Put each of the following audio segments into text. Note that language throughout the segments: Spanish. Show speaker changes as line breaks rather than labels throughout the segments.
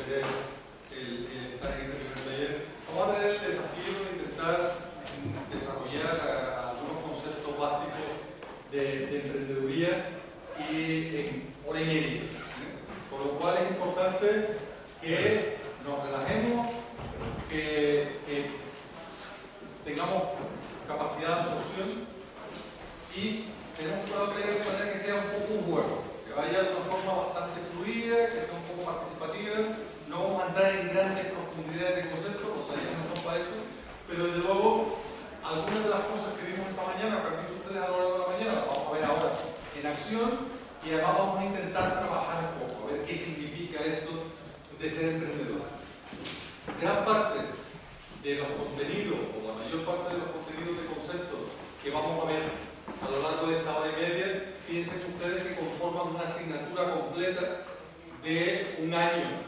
entender esta gente que viene taller. Vamos a tener el desafío de intentar desarrollar algunos conceptos básicos de emprendeduría y en hora y media. Por lo cual es importante que nos relajemos, que tengamos capacidad de absorción y tenemos que crear de manera que sea un poco un juego, que vaya de una forma bastante fluida, que sea un poco participativa. No vamos a entrar en grandes profundidades de conceptos, los talleres no son para eso, pero desde luego algunas de las cosas que vimos esta mañana, que han visto ustedes a lo largo de la mañana, las vamos a ver ahora en acción y además vamos a intentar trabajar un poco, a ver qué significa esto de ser emprendedor. Gran parte de los contenidos, o la mayor parte de los contenidos de conceptos que vamos a ver a lo largo de esta hora y media, piensen ustedes que conforman una asignatura completa de un año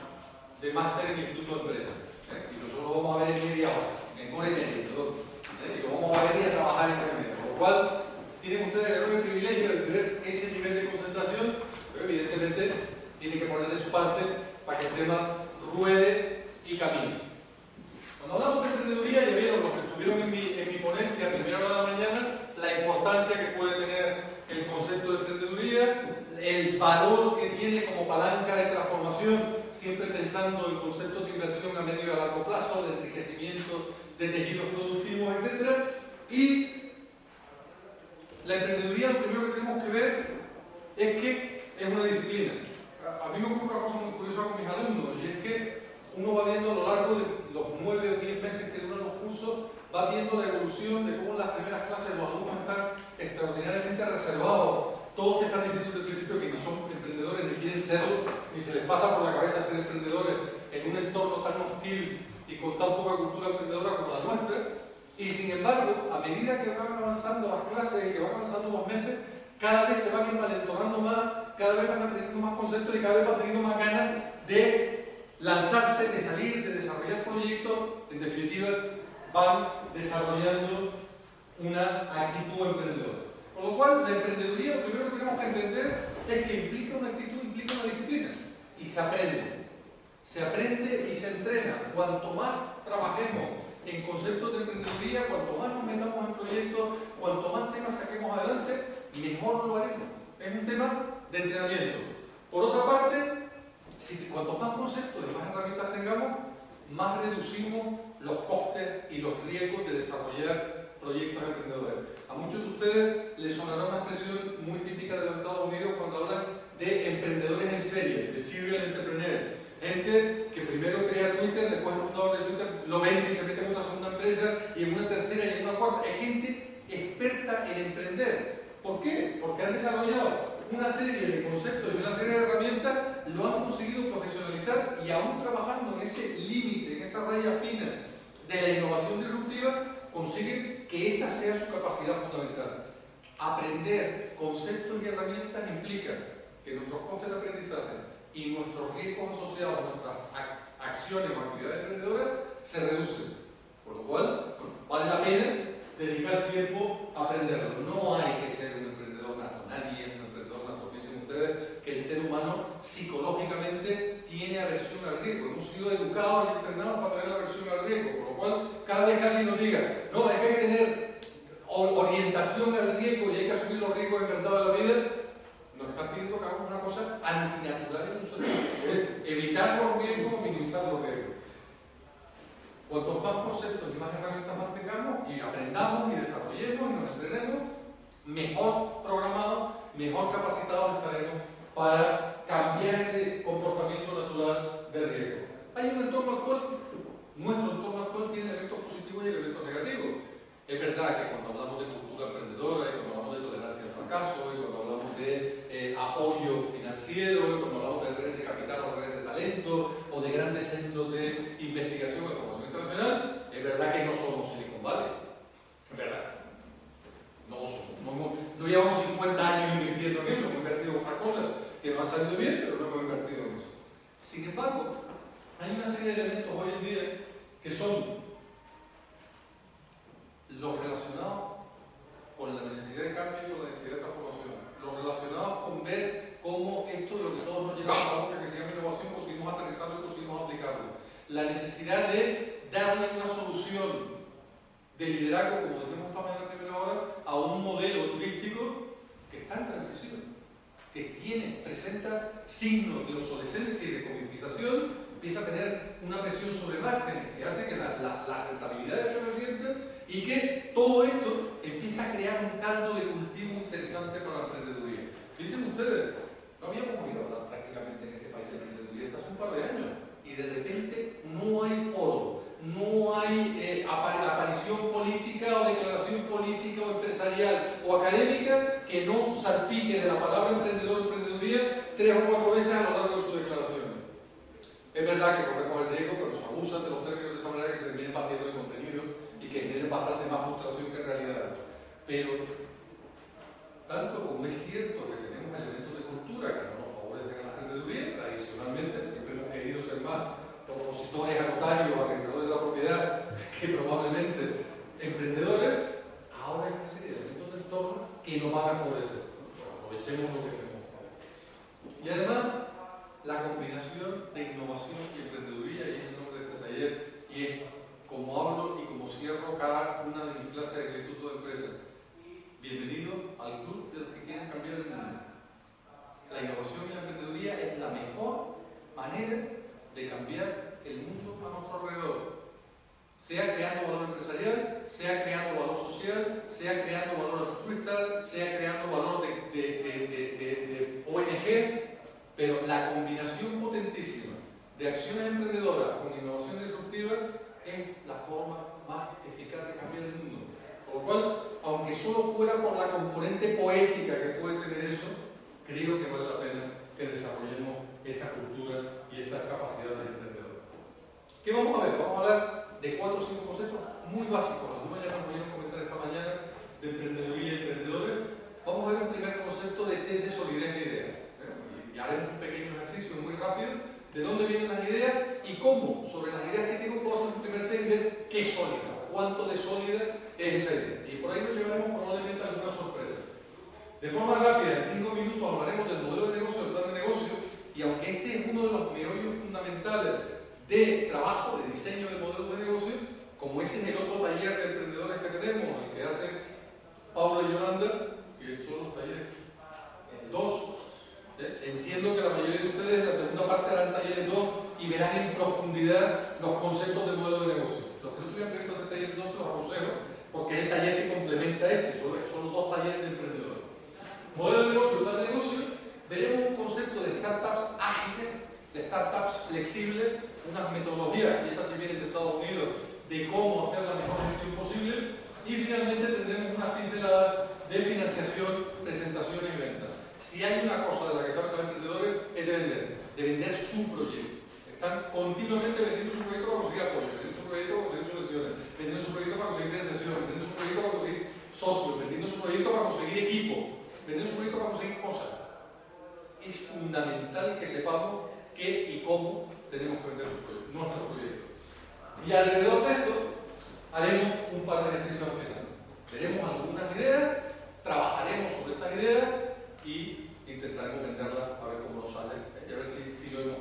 de máster en el Instituto de Empresa. Y nosotros lo vamos a ver en media hora, en hora y media, perdón. Y lo vamos a ver y a trabajar en hora y media. Por lo cual, tienen ustedes el enorme privilegio de tener ese nivel de concentración, pero evidentemente tienen que poner de su parte para que el tema ruede y camine. Cuando hablamos de emprendeduría, ya vieron los que estuvieron en mi ponencia a primera hora de la mañana, la importancia que puede tener el concepto de emprendeduría, el valor que tiene como palanca de transformación, siempre pensando en conceptos de inversión a medio y a largo plazo, de enriquecimiento de tejidos productivos, etc. Y la emprendeduría, lo primero que tenemos que ver es que es una disciplina. A mí me ocurre una cosa muy curiosa con mis alumnos, y es que uno va viendo a lo largo de los 9 o 10 meses que duran los cursos, va viendo la evolución de cómo en las primeras clases los alumnos están extraordinariamente reservados. Todos que están diciendo desde el principio que no son emprendedores ni quieren serlo, ni se les pasa por la cabeza ser emprendedores en un entorno tan hostil y con tan poca cultura emprendedora como la nuestra. Y sin embargo, a medida que van avanzando las clases y que van avanzando los meses, cada vez se van envalentonando más, cada vez van aprendiendo más conceptos y cada vez van teniendo más ganas de lanzarse, de salir, de desarrollar proyectos. En definitiva, van desarrollando una actitud emprendedora. Por lo cual, la emprendeduría, lo primero que tenemos que entender es que implica una actitud, implica una disciplina. Y se aprende. Se aprende y se entrena. Cuanto más trabajemos en conceptos de emprendeduría, cuanto más nos metamos en proyectos, cuanto más temas saquemos adelante, mejor lo haremos. Es un tema de entrenamiento. Por otra parte, cuanto más conceptos y más herramientas tengamos, más reducimos los costes y los riesgos de desarrollar proyectos emprendedores. A muchos de ustedes les sonará una expresión muy típica de los Estados Unidos cuando hablan de emprendedores en serie, de serial entrepreneurs. Gente que primero crea Twitter, después el fundador de Twitter lo vende y se mete en una segunda empresa y en una tercera y en una cuarta. Es gente experta en emprender. ¿Por qué? Porque han desarrollado una serie de conceptos y una serie de herramientas, lo han conseguido profesionalizar y aún trabajando en ese límite, en esa raya fina de la innovación disruptiva, consiguen que esa sea su capacidad fundamental. Aprender conceptos y herramientas implica que nuestros costes de aprendizaje y nuestros riesgos asociados a nuestras acciones o actividades emprendedoras se reducen. Por lo cual, vale la pena dedicar tiempo a aprenderlo. No hay que ser un emprendedor nato. Nadie es un emprendedor nato. Piensen ustedes que el ser humano psicológicamente tiene aversión al riesgo. Hemos sido educados y entrenados para tener aversión al riesgo. Por lo cual, cada vez que alguien nos diga, no, es que hay que tener orientación al riesgo y hay que asumir los riesgos enfrentados a la vida, nos están pidiendo que hagamos una cosa antinatural en nosotros. Evitar los riesgos o minimizar los riesgos. Cuantos más conceptos y más herramientas más tengamos y aprendamos y desarrollemos y nos entrenemos, mejor programados, mejor capacitados estaremos para cambiar ese comportamiento natural de riesgo. Hay un entorno actual, nuestro entorno actual tiene elementos positivos y elementos negativos. Es verdad que cuando hablamos de cultura emprendedora y cuando hablamos de tolerancia al fracaso y cuando hablamos de apoyo financiero y cuando hablamos de redes de capital o redes de talento o de grandes centros de investigación o de formación internacional, es verdad que no somos Silicon Valley. Es verdad. No lo somos. No llevamos 50 años invirtiendo en eso, hemos invertido en otras cosas que nos han salido bien, pero no hemos invertido en eso. Sin embargo, hay una serie de elementos hoy en día que son los relacionados con la necesidad de cambio y con la necesidad de transformación, los relacionados con ver cómo esto de lo que todos nos llegamos a la boca, que se llama innovación, conseguimos aterrizarlo y conseguimos aplicarlo de liderazgo, como decimos esta mañana en primera hora, a un modelo turístico que está en transición, que presenta signos de obsolescencia y de comoditización, empieza a tener una presión sobre márgenes que hace que la rentabilidad se resienta y que todo esto empieza a crear un caldo de cultivo interesante para la emprendeduría. ¿Qué dicen ustedes? No habíamos oído hablar prácticamente en este país de emprendeduría hasta hace un par de años y de repente no hay foro, no hay aparición política o declaración política o empresarial o académica que no salpique de la palabra emprendedor o emprendeduría 3 o 4 veces a lo largo de sus declaraciones. Es verdad que corremos el riesgo cuando se abusan de los términos de esa manera que se terminen vaciando de contenido y que generen bastante más frustración que realidad. Pero, tanto como es cierto que tenemos elementos de cultura que no nos favorecen a la emprendeduría, tradicionalmente siempre hemos querido ser más opositores a notarios o administradores de la propiedad que probablemente emprendedores, ahora hay una serie de elementos del entorno que nos van a favorecer. Aprovechemos lo que tenemos. Y además, la combinación de innovación y emprendeduría, y es el nombre de este taller, y es como hablo y como cierro cada una de mis clases del Instituto de Empresas. Bienvenido al club de los que quieren cambiar el mundo. La innovación y la emprendeduría es la mejor manera de cambiar el mundo a nuestro alrededor. Sea creando valor empresarial, sea creando valor social, sea creando valor altruista, sea creando valor de ONG, pero la combinación potentísima de acciones emprendedoras con innovación disruptiva es la forma más eficaz de cambiar el mundo. Por lo cual, aunque solo fuera por la componente poética que puede tener eso, creo que vale la pena que desarrollemos esa cultura y esas capacidades emprendedoras. ¿Qué vamos a ver? Vamos a hablar de 4 o 5 conceptos muy básicos. Algunos ya nos voy a comentar esta mañana de emprendeduría y emprendedores. Vamos a ver un primer concepto de test de solidez de ideas. Y haremos un pequeño ejercicio muy rápido de dónde vienen las ideas y cómo, sobre las ideas que tengo, puedo hacer un primer test y ver qué es sólida, cuánto de sólida es esa idea. Y por ahí nos llevaremos probablemente alguna sorpresa. De forma rápida, en 5 minutos hablaremos del modelo de negocio, del plan de negocio, y aunque este es uno de los meollos fundamentales de trabajo, de diseño del modelo de negocio, como ese es el otro taller de emprendedores que tenemos, el que hacen Paula y Yolanda, que son los talleres 2. Entiendo que la mayoría de ustedes en la segunda parte harán talleres 2 y verán en profundidad los conceptos del modelo de negocio. Los que no tuvieran previsto hacer talleres 2 se los aconsejo porque es el taller que complementa este, son los 2 talleres de emprendedores. Modelo de negocio, plan de negocio, veremos un concepto de startups ágiles, de startups flexibles, unas metodologías, y estas se vienen de Estados Unidos, de cómo hacer la mejor gestión posible, y finalmente tendremos unas pinceladas de financiación, presentaciones y ventas. Si hay una cosa de la que saben los emprendedores es de vender su proyecto. Están continuamente vendiendo su proyecto para conseguir apoyo, vendiendo su proyecto para conseguir subvenciones, vendiendo su proyecto para conseguir financiación, vendiendo su proyecto para conseguir socios, vendiendo su proyecto para conseguir equipo, vendiendo su proyecto para conseguir cosas. Es fundamental que sepamos qué y cómo tenemos que vender nuestros proyectos. Y alrededor de esto haremos un par de ejercicios al final. Veremos algunas ideas, trabajaremos sobre esas ideas y intentaremos venderlas a ver cómo nos sale y a ver si lo hemos